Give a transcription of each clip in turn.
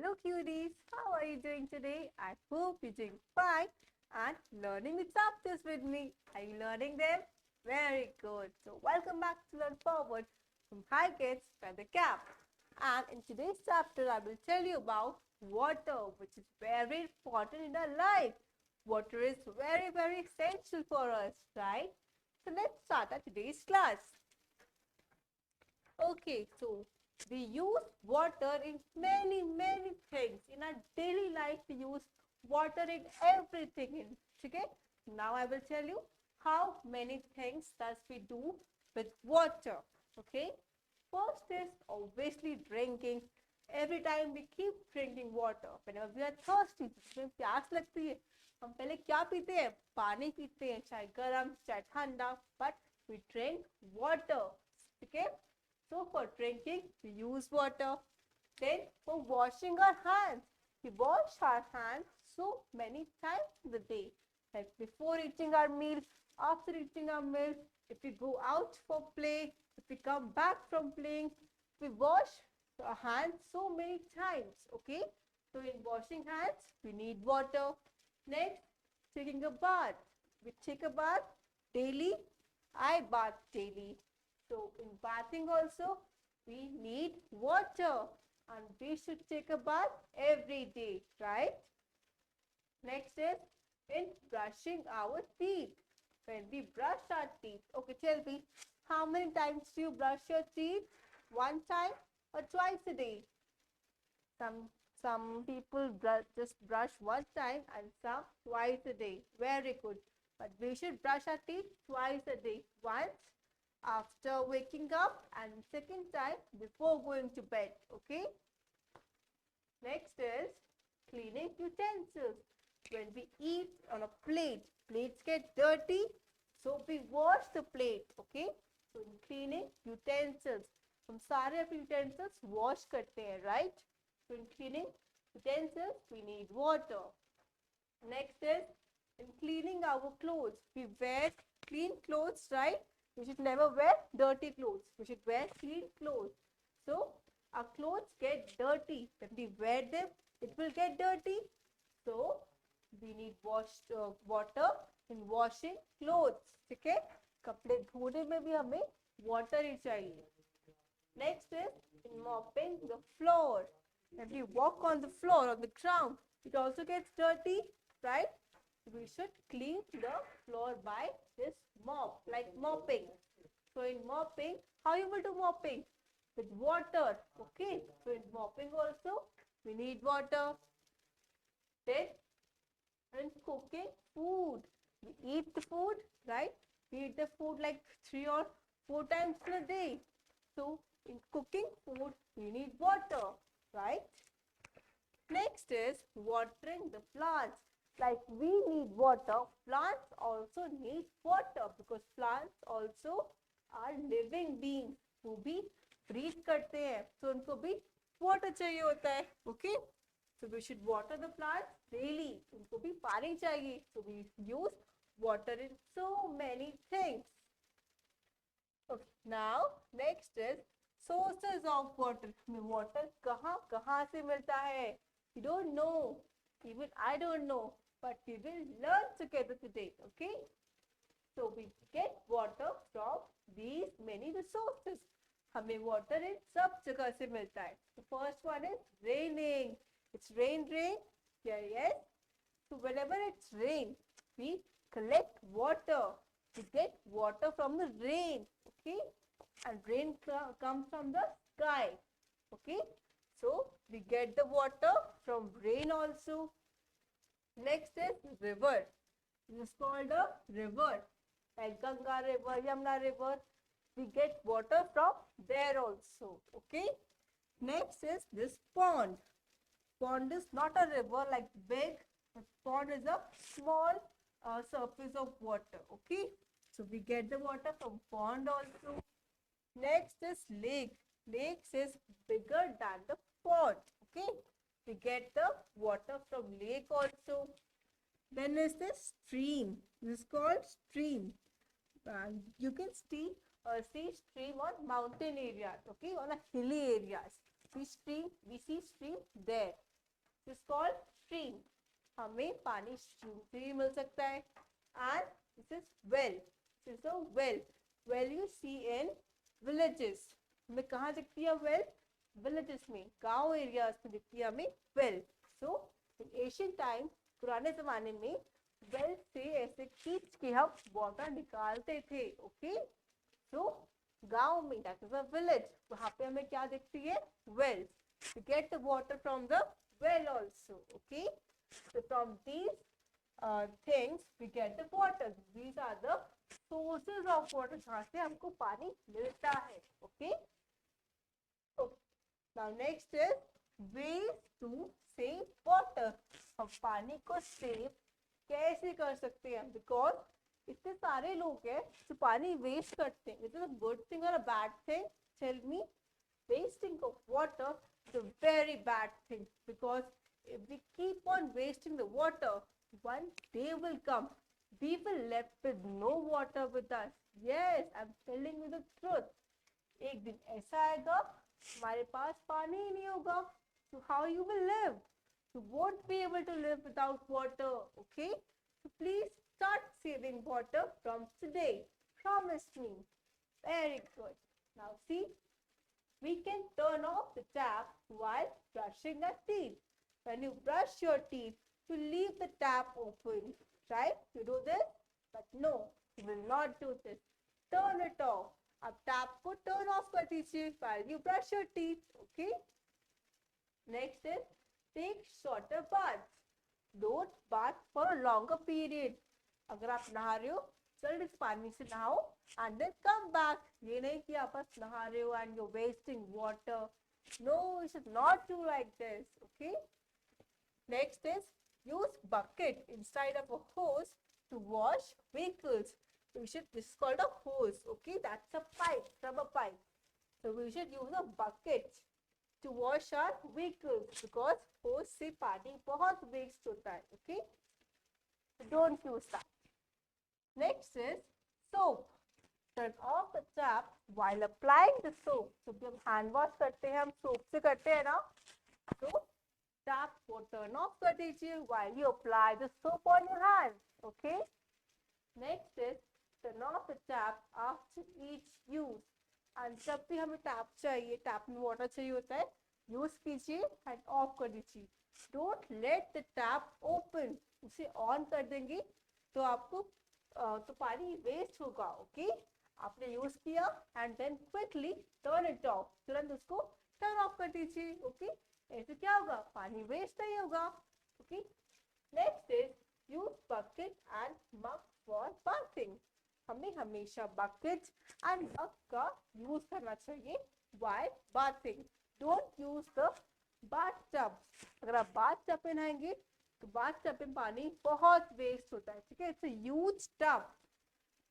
Hello cuties, how are you doing today? I hope you're doing fine and learning the chapters with me. Are you learning them? Very good. So welcome back to Learn Forward from Hi Kids by the Cap. And in today's chapter, I will tell you about water, which is very important in our life. Water is very essential for us, right? So let's start our today's class. Okay, so we use water in many things. In our daily life, we use water in everything. Okay? Now I will tell you how many things does we do with water. Okay? First is obviously drinking. Every time we keep drinking water. Whenever we are thirsty, जिसमें प्यास लगती है, हम पहले क्या पीते हैं? पानी पीते हैं, चाहे गर्म चाहे ठंडा, but we drink water. Okay? So for drinking, we use water. Then for washing our hands, we wash our hands so many times in the day. Like before eating our meal, after eating our meal, if we go out for play, if we come back from playing, we wash our hands so many times. Okay? So in washing hands, we need water. Next, taking a bath. We take a bath daily. I bath daily. So in bathing also, we need water and we should take a bath every day, right? Next is in brushing our teeth. When we brush our teeth, okay, tell me, how many times do you brush your teeth? One time or twice a day? Some people just brush one time and some twice a day. Very good. But we should brush our teeth twice a day. Once after waking up and second time before going to bed. Okay. Next is cleaning utensils. When we eat on a plate, plates get dirty, so we wash the plate. Okay. So in cleaning utensils, हम सारे अपने utensils wash करते हैं, right? So in cleaning utensils, we need water. Next is in cleaning our clothes. We wear clean clothes, right? We should never wear dirty clothes. We should wear clean clothes. So our clothes get dirty. When we wear them, it will get dirty. So we need water in washing clothes. Okay? कपड़े धोने में भी हमें water ही चाहिए. Next is in mopping the floor. When we walk on the floor, on the ground, it also gets dirty, right? We should clean the floor by this mop, like mopping. So in mopping, how you will do mopping? With water, okay? So in mopping also, we need water. Then in cooking food, we eat the food, right? We eat the food like 3 or 4 times in a day. So in cooking food, we need water, right? Next is watering the plants. Like we need water, plants also need water because plants also are living beings who भी breathe करते हैं, so उनको भी water चाहिए होता है. Okay, so we should water the plants daily. उनको भी पानी चाहिए, so we use water in so many things. Okay, now next is sources of water. Water कहाँ से मिलता है? You don't know. Even I don't know. But we will learn together today. Okay? So we get water from these many resources. हमें water in सब जगह से मिलता है. The first one is raining. It's rain. Here, yes. So whenever it's rain, we collect water. We get water from the rain. Okay? And rain comes from the sky. Okay? So we get the water from rain also. Next is river. This is called a river. Like Ganga river, Yamuna river. We get water from there also. Okay. Next is this pond. Pond is not a river like big. A pond is a small surface of water. Okay. So we get the water from pond also. Next is lake. Lake is bigger than the pond. Okay. We get the water from lake also. Then is the stream. This is called stream. You can see stream on mountain areas, okay, on a hilly areas. We see stream there. Is called stream. हमें पानी stream से ही मिल सकता है. And this is well. This is a well. Well you see in villages. हमें कहाँ दिखती है वेल? विलेजेस में, गांव एरियाज में दिखती है हमें वेल. सो इन एशियन टाइम, पुराने जमाने में वेल से ऐसे खींच के हम वाटर निकालते थे. ओके. सो गांव में, दैट इज अ विलेज, वहां पे हमें क्या दिखती है? Well. We get the water from the well also. Okay. So from these things we get the water. These are the sources of water जहाँ से हमको पानी मिलता है. Okay. Okay. Now next is ways to save water. हम पानी को save कैसे कर सकते हैं? Because इतने सारे लोग हैं जो पानी वेस्ट करते हैं. Is it a good thing or a bad thing? Tell me. Wasting of water is a very bad thing, because if we keep on wasting the water, one day will come, we will left with no water with us. Yes, I'm telling you the truth. एक दिन ऐसा आएगा हमारे पास पानी ही नहीं होगा. So how you will live? You won't be able to live without water. Okay. So please start saving water from today. Promise me. Very good. Now see, we can turn off the tap while brushing our teeth. When you brush your teeth, you leave the tap open, right? You do this? But no, you will not do this. Turn it off. अब tap को turn off कर दीजिए while you brush your teeth. Okay? Next is take shorter baths. Don't bath for a longer period. अगर आप नहा रहे हो, जल्दी से पानी से नहाओ and then come back. ये नहीं कि आप बस नहा रहे हो and you're wasting water. No, you should not do like this. Okay. Next is use bucket instead of a hose to wash vehicles. We should, this is called a hose. Okay, that's a pipe, rubber pipe. So we should use a bucket to wash our vehicles, because hose से पानी बहुत waste होता है. Okay. So don't use that. Next is soap. Turn off the tap while applying the soap. So जब हम hand wash करते हैं, हम soap से करते हैं ना, तो tap को turn off कर दीजिए while you apply the soap on your hands. Okay. Next is turn off the tap after each use. And जब भी हमें tap चाहिए, tap में water चाहिए होता है, use कीजिए and off कर दीजिए. Don't let the tap open. उसे on कर देंगे तो आपको तो पानी वेस्ट होगा. ओके. आपने यूज किया and then quickly turn it off. तुरंत उसको टर्न ऑफ कर दीजिए. ओके. ऐसे क्या होगा? पानी वेस्ट नहीं होगा. Okay. Next is use bucket and mug for bathing. हमें हमेशा बकेट एंड मग का यूज करना चाहिए while bathing. Don't use the bathtub. अगर आप बाथटब में नहाएंगे तो बाथटब में पानी बहुत वेस्ट होता है. ठीक है. It's a huge tub.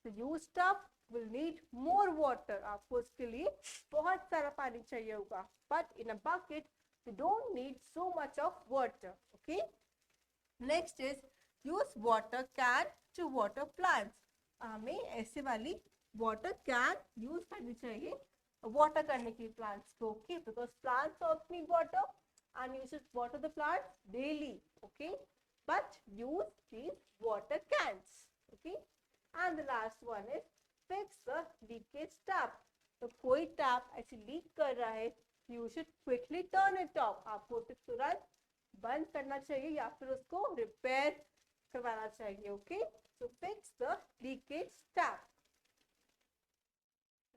The huge tub will need more water. आपको उसके लिए बहुत सारा पानी चाहिए होगा. But in a bucket you don't need so much of water. Okay. Next is use water can to water plants. हमें ऐसे वाली water can use करनी चाहिए water करने के plants को. Okay. Because plants also need water and you should water the plants daily. Okay. But use these water cans. Okay. And the last one is fix the leakage tap. तो कोई tap ऐसे leak कर रहा है, you should quickly turn it off. आपको उसे तुरंत बंद करना चाहिए या फिर उसको रिपेयर करवाना चाहिए. Okay. So fix the leakage tap.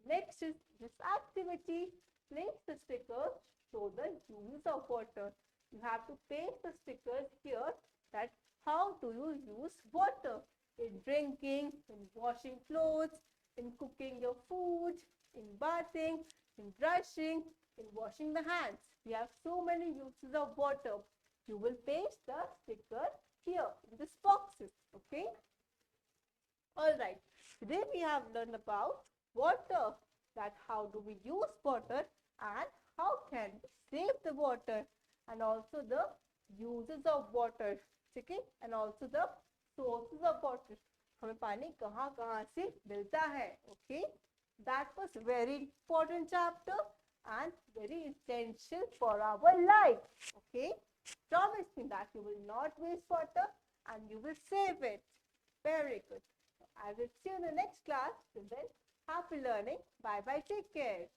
Next is this activity. Place the stickers show the use of water. You have to paste the stickers here that how do you use water in drinking, in washing clothes, in cooking your food, in bathing, in brushing, in washing the hands. We have so many uses of water. You will paste the sticker here in these boxes. Okay. All right. Today we have learned about water. That how do we use water and how can we save the water, and also the uses of water. Okay. And also the sources of water. हमें पानी कहाँ कहाँ से मिलता है. Okay. That was very important chapter and very essential for our life. Okay. promise me that you will not waste water and you will save it. Very good. I will see you in the next class. Till then, happy learning. Bye bye. Take care.